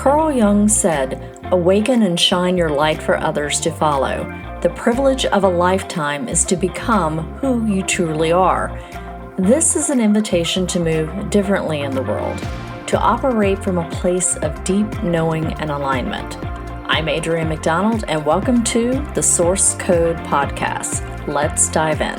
Carl Jung said, "Awaken and shine your light for others to follow. The privilege of a lifetime is to become who you truly are." This is an invitation to move differently in the world, to operate from a place of deep knowing and alignment. I'm Adrienne McDonald, and welcome to the Source Code Podcast. Let's dive in.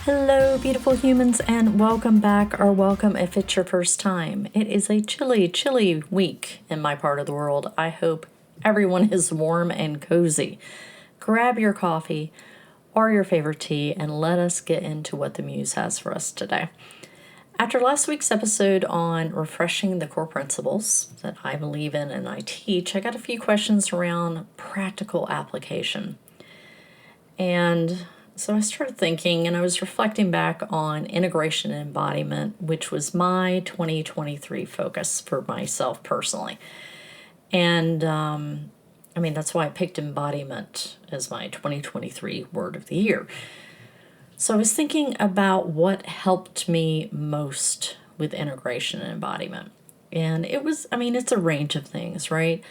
Hello, beautiful humans, and welcome back, or welcome if it's your first time. It is a chilly week in my part of the world. I hope everyone is warm and cozy. Grab your coffee or your favorite tea, and let us get into what the Muse has for us today. After last week's episode on refreshing the core principles that I believe in and I teach, I got a few questions around practical application. And so I started thinking, and I was reflecting back on integration and embodiment, which was my 2023 focus for myself personally. And that's why I picked embodiment as my 2023 word of the year. So I was thinking about what helped me most with integration and embodiment. And it's a range of things, right?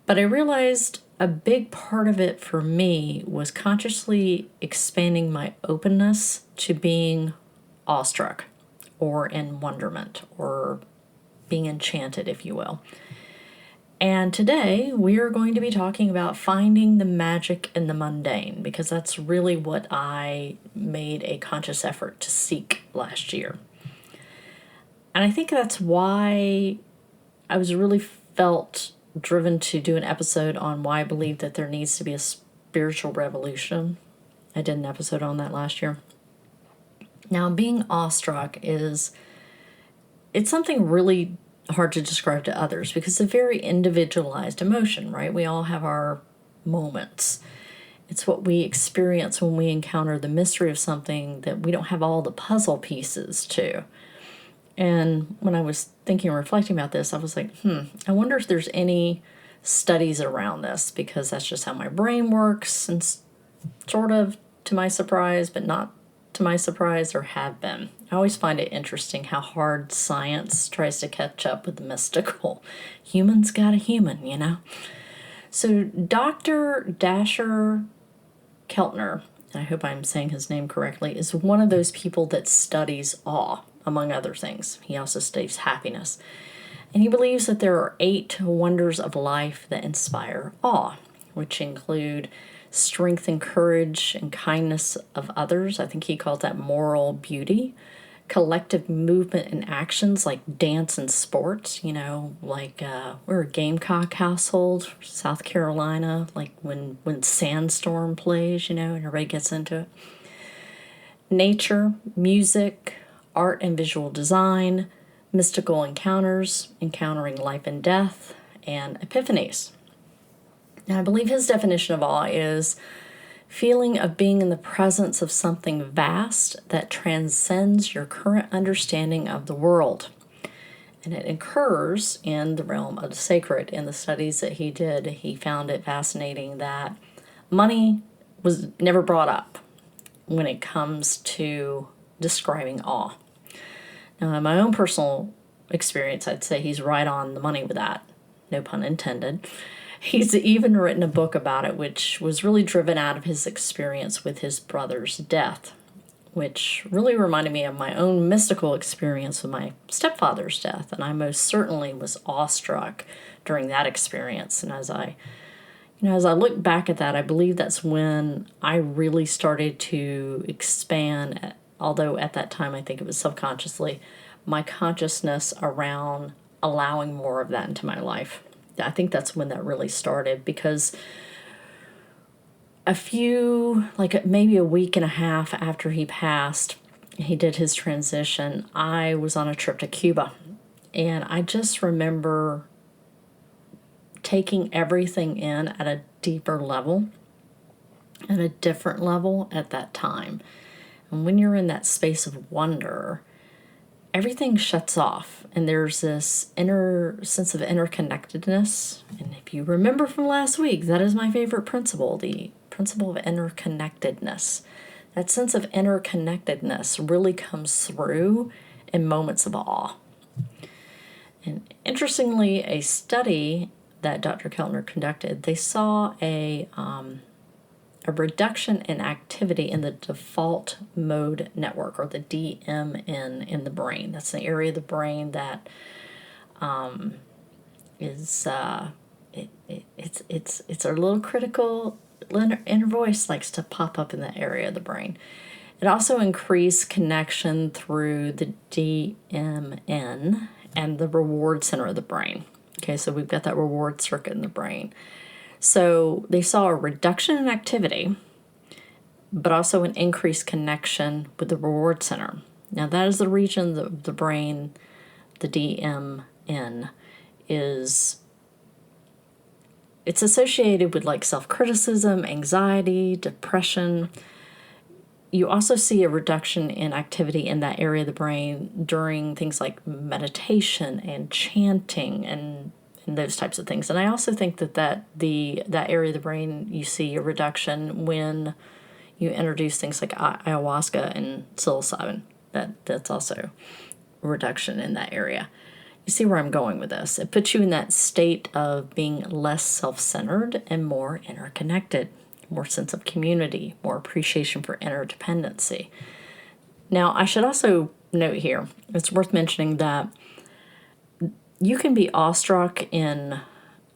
But I realized a big part of it for me was consciously expanding my openness to being awestruck or in wonderment or being enchanted, if you will. And today we are going to be talking about finding the magic in the mundane, because that's really what I made a conscious effort to seek last year. And I think that's why I was really felt driven to do an episode on why I believe that there needs to be a spiritual revolution. I did an episode on that last year. Now, being awestruck it's something really hard to describe to others because it's a very individualized emotion, right? We all have our moments. It's what we experience when we encounter the mystery of something that we don't have all the puzzle pieces to. And when I was thinking and reflecting about this, I was like, I wonder if there's any studies around this, because that's just how my brain works, and sort of to my surprise, but not to my surprise, there have been. I always find it interesting how hard science tries to catch up with the mystical. Humans got a human, you know? So Dr. Dacher Keltner, and I hope I'm saying his name correctly, is one of those people that studies awe, among other things. He also studies happiness. And he believes that there are 8 wonders of life that inspire awe, which include strength and courage and kindness of others. I think he called that moral beauty. Collective movement and actions like dance and sports, we're a Gamecock household, South Carolina, like when Sandstorm plays, and everybody gets into it. Nature, music, art and visual design, mystical encounters, encountering life and death, and epiphanies. Now, I believe his definition of awe is feeling of being in the presence of something vast that transcends your current understanding of the world. And it occurs in the realm of the sacred. In the studies that he did, he found it fascinating that money was never brought up when it comes to describing awe. Now, in my own personal experience, I'd say he's right on the money with that. No pun intended. He's even written a book about it, which was really driven out of his experience with his brother's death, which really reminded me of my own mystical experience with my stepfather's death. And I most certainly was awestruck during that experience. And as I look back at that, I believe that's when I really started to expand, although at that time I think it was subconsciously, my consciousness around allowing more of that into my life. I think that's when that really started, because maybe a week and a half after he passed, he did his transition, I was on a trip to Cuba. And I just remember taking everything in at a deeper level, at a different level at that time. And when you're in that space of wonder, everything shuts off, and there's this inner sense of interconnectedness. And if you remember from last week, that is my favorite principle, the principle of interconnectedness. That sense of interconnectedness really comes through in moments of awe. And interestingly, a study that Dr. Keltner conducted, they saw a reduction in activity in the default mode network, or the DMN, in the brain. That's the area of the brain that is it's a little critical inner voice likes to pop up in that area of the brain. It also increased connection through the DMN and the reward center of the brain. Okay, so we've got that reward circuit in the brain. So they saw a reduction in activity, but also an increased connection with the reward center. Now that is the region of the brain, the DMN, it's associated with like self-criticism, anxiety, depression. You also see a reduction in activity in that area of the brain during things like meditation and chanting and those types of things. And I also think that area of the brain, you see a reduction when you introduce things like ayahuasca and psilocybin. That's also a reduction in that area. You see where I'm going with this. It puts you in that state of being less self-centered and more interconnected, more sense of community, more appreciation for interdependency. Now, I should also note here, it's worth mentioning that you can be awestruck in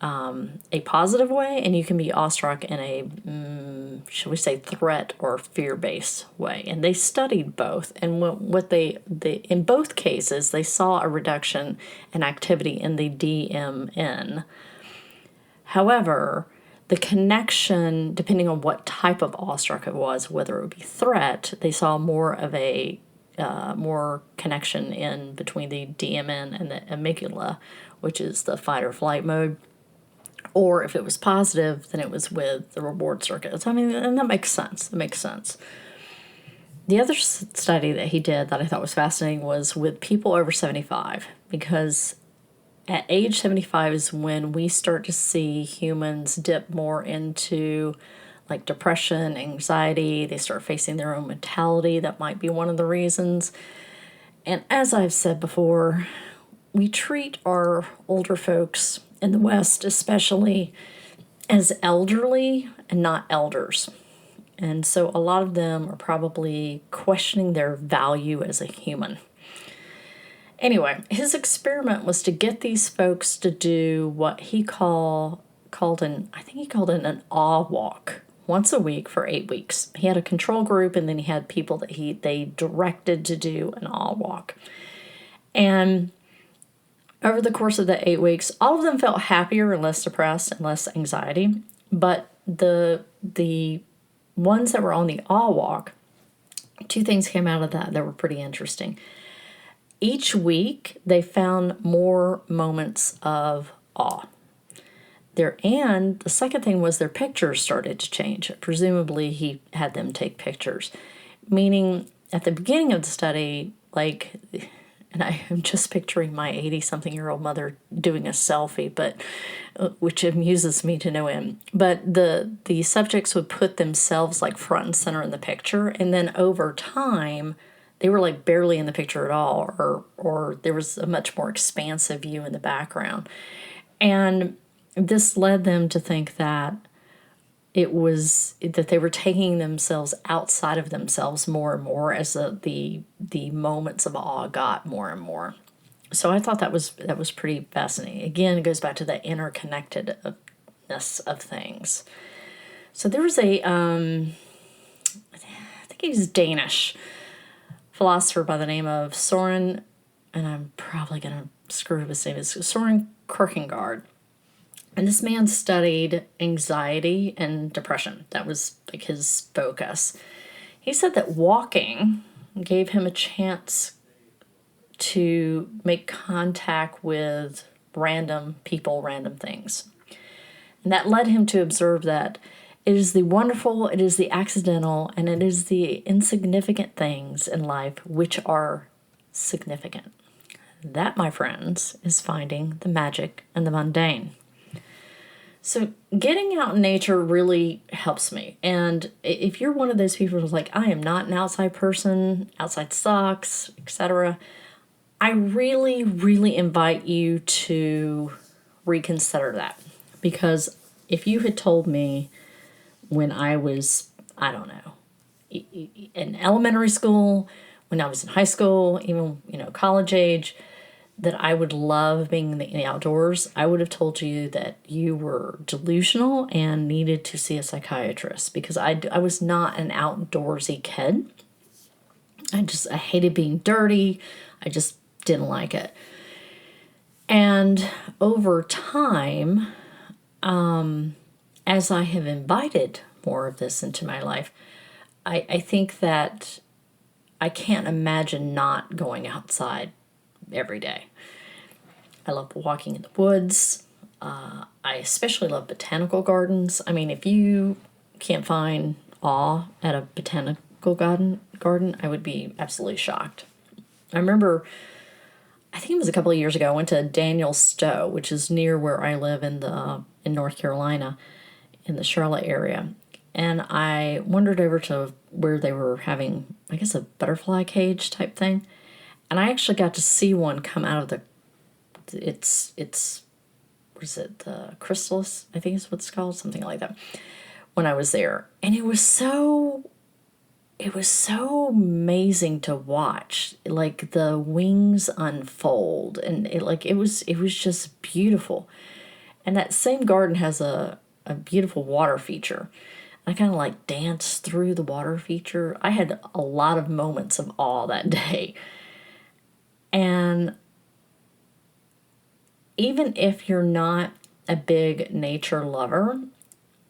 a positive way, and you can be awestruck in a, shall we say, threat or fear-based way. And they studied both, and what they in both cases, they saw a reduction in activity in the DMN. However, the connection, depending on what type of awestruck it was, whether it would be threat, they saw more of a more connection in between the DMN and the amygdala, which is the fight or flight mode. Or if it was positive, then it was with the reward circuits. I mean, and that makes sense. It makes sense. The other study that he did that I thought was fascinating was with people over 75, because at age 75 is when we start to see humans dip more into like depression, anxiety. They start facing their own mentality. That might be one of the reasons. And as I've said before, we treat our older folks in the West especially as elderly and not elders. And so a lot of them are probably questioning their value as a human. Anyway, his experiment was to get these folks to do what he called an awe walk once a week for 8 weeks. He had a control group, and then he had people that they directed to do an awe walk. And over the course of the 8 weeks, all of them felt happier and less depressed and less anxiety. But the ones that were on the awe walk, two things came out of that were pretty interesting. Each week, they found more moments of awe. And the second thing was their pictures started to change. Presumably, he had them take pictures. Meaning, at the beginning of the study, and I am just picturing my 80-something-year-old mother doing a selfie, but which amuses me to no end. But the subjects would put themselves like front and center in the picture, and then over time, they were like barely in the picture at all, or there was a much more expansive view in the background. And this led them to think that they were taking themselves outside of themselves more and more as the moments of awe got more and more. So I thought that was pretty fascinating. Again, it goes back to the interconnectedness of things. So there was I think he's Danish philosopher by the name of Soren, and I'm probably going to screw up his name, it's Soren Kierkegaard. And this man studied anxiety and depression. That was like his focus. He said that walking gave him a chance to make contact with random people, random things. And that led him to observe that it is the wonderful, it is the accidental, and it is the insignificant things in life which are significant. That, my friends, is finding the magic in the mundane. So getting out in nature really helps me. And if you're one of those people who's like, I am not an outside person, outside sucks, etc., I really, really invite you to reconsider that. Because if you had told me when I was, I don't know, in elementary school, when I was in high school, even, college age, that I would love being in the outdoors, I would have told you that you were delusional and needed to see a psychiatrist, because I was not an outdoorsy kid. I hated being dirty. I just didn't like it. And over time, as I have invited more of this into my life, I think that I can't imagine not going outside every day. I love walking in the woods. I especially love botanical gardens. I mean, if you can't find awe at a botanical garden, I would be absolutely shocked. I remember, I think it was a couple of years ago, I went to Daniel Stowe, which is near where I live in North Carolina, in the Charlotte area. And I wandered over to where they were having, I guess, a butterfly cage type thing. And I actually got to see one come out of it's what is it, the chrysalis, I think is what it's called, something like that, when I was there. And it was so amazing to watch, like the wings unfold, and it was just beautiful. And that same garden has a beautiful water feature. I kind of like danced through the water feature. I had a lot of moments of awe that day. And even if you're not a big nature lover,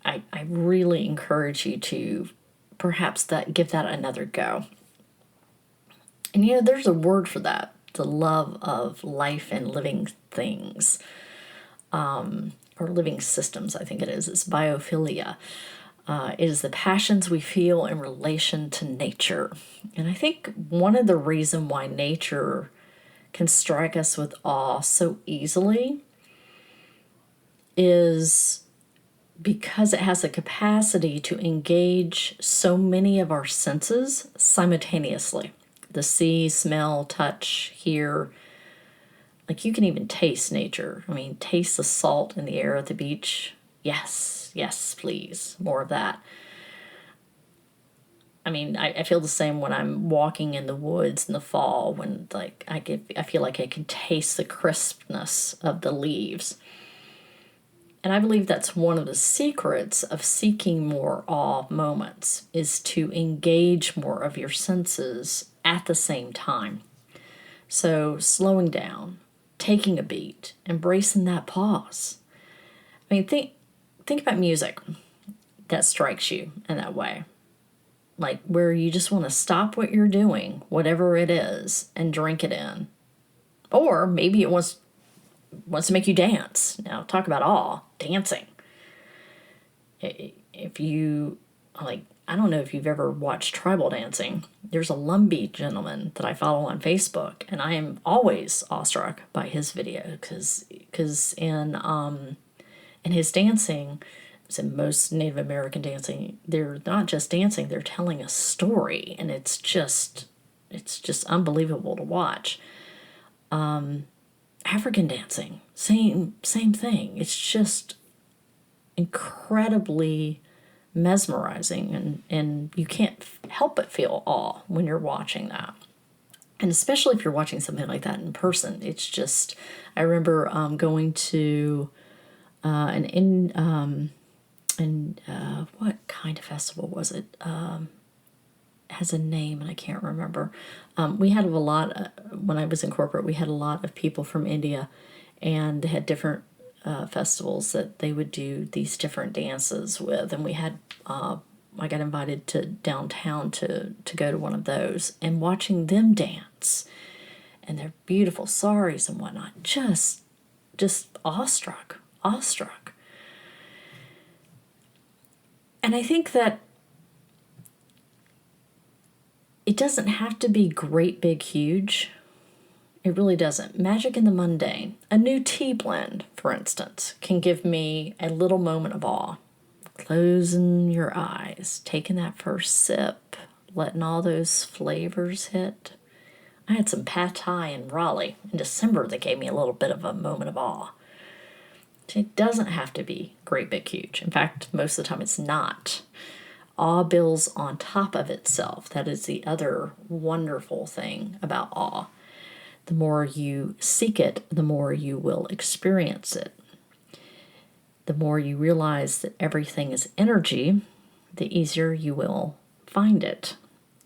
I really encourage you to perhaps give that another go. And there's a word for that, the love of life and living things, or living systems, I think it is. It's biophilia. It is the passions we feel in relation to nature. And I think one of the reasons why nature can strike us with awe so easily is because it has a capacity to engage so many of our senses simultaneously. The see, smell, touch, hear. Like, you can even taste nature. I mean, taste the salt in the air at the beach. Yes, yes, please. More of that. I mean, I feel the same when I'm walking in the woods in the fall, when I feel like I can taste the crispness of the leaves. And I believe that's one of the secrets of seeking more awe moments, is to engage more of your senses at the same time. So slowing down, taking a beat, embracing that pause. I mean, think about music that strikes you in that way. Like, where you just want to stop what you're doing, whatever it is, and drink it in. Or maybe it wants to make you dance. Now, talk about awe, dancing. If you, like, I don't know if you've ever watched tribal dancing. There's a Lumbee gentleman that I follow on Facebook, and I am always awestruck by his video, because in his dancing, as in most Native American dancing, they're not just dancing, they're telling a story, and it's just unbelievable to watch. African dancing, same thing. It's just incredibly mesmerizing, and you can't help but feel awe when you're watching that. And especially if you're watching something like that in person, it's just, I remember going to what kind of festival was it? It has a name and I can't remember. We had a lot, when I was in corporate, we had a lot of people from India, and they had different festivals that they would do these different dances with. And we had, I got invited to downtown to go to one of those, and watching them dance and their beautiful saris and whatnot, just awestruck. And I think that it doesn't have to be great, big, huge. It really doesn't. Magic in the mundane. A new tea blend, for instance, can give me a little moment of awe. Closing your eyes, taking that first sip, letting all those flavors hit. I had some pad thai in Raleigh in December that gave me a little bit of a moment of awe. It doesn't have to be great, big, huge. In fact, most of the time it's not. Awe builds on top of itself. That is the other wonderful thing about awe. The more you seek it, the more you will experience it. The more you realize that everything is energy, the easier you will find it.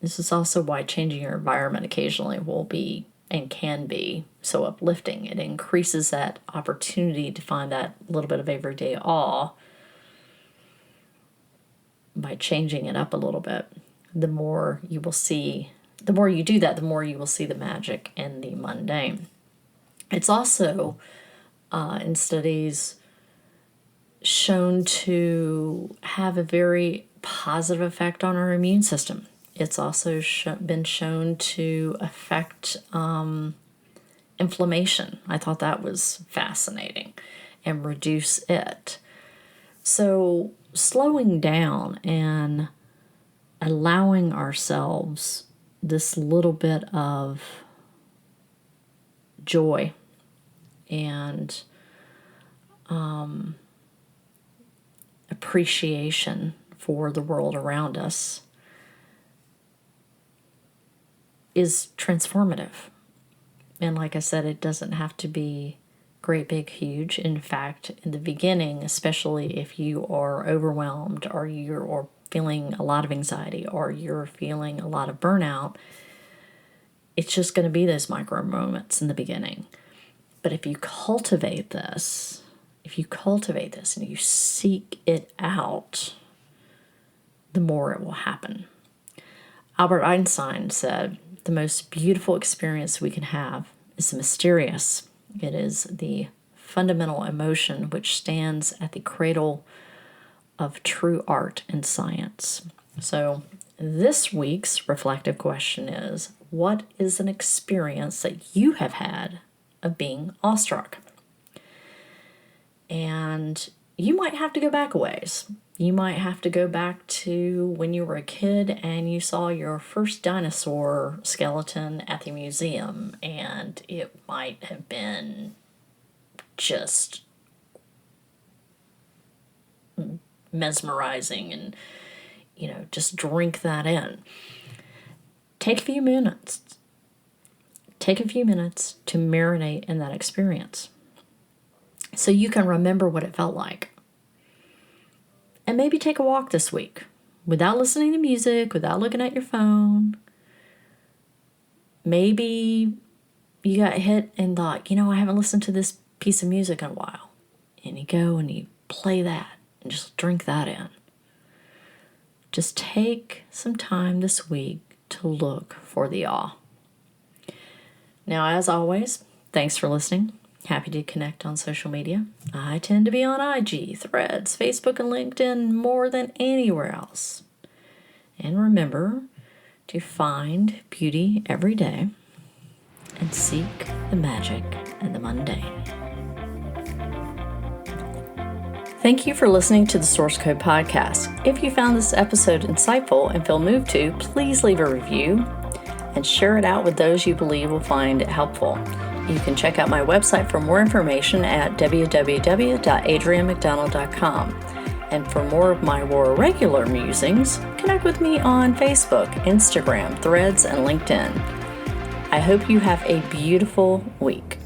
This is also why changing your environment occasionally will be and can be so uplifting. It increases that opportunity to find that little bit of everyday awe by changing it up a little bit. The more you will see, the more you do that, the more you will see the magic in the mundane. It's also, in studies, shown to have a very positive effect on our immune system. It's also been shown to affect inflammation. I thought that was fascinating, and reduce it. So slowing down and allowing ourselves this little bit of joy and appreciation for the world around us is transformative. And like I said, it doesn't have to be great, big, huge. In fact, in the beginning, especially if you are overwhelmed or you're feeling a lot of anxiety or you're feeling a lot of burnout, it's just going to be those micro moments in the beginning. But if you cultivate this and you seek it out, the more it will happen. Albert Einstein said, the most beautiful experience we can have is the mysterious. It is the fundamental emotion which stands at the cradle of true art and science. So this week's reflective question is, what is an experience that you have had of being awestruck? And you might have to go back a ways. You might have to go back to when you were a kid and you saw your first dinosaur skeleton at the museum, and it might have been just mesmerizing, and just drink that in. Take a few minutes to marinate in that experience so you can remember what it felt like. And maybe take a walk this week without listening to music, without looking at your phone. Maybe you got hit and thought, I haven't listened to this piece of music in a while. And you go and you play that and just drink that in. Just take some time this week to look for the awe. Now, as always, thanks for listening. Happy to connect on social media. I tend to be on IG, Threads, Facebook, and LinkedIn more than anywhere else. And remember to find beauty every day and seek the magic in the mundane. Thank you for listening to the Source Code Podcast. If you found this episode insightful and feel moved to, please leave a review and share it out with those you believe will find it helpful. You can check out my website for more information at www.adrianmcdonald.com. And for more of my more regular musings, connect with me on Facebook, Instagram, Threads, and LinkedIn. I hope you have a beautiful week.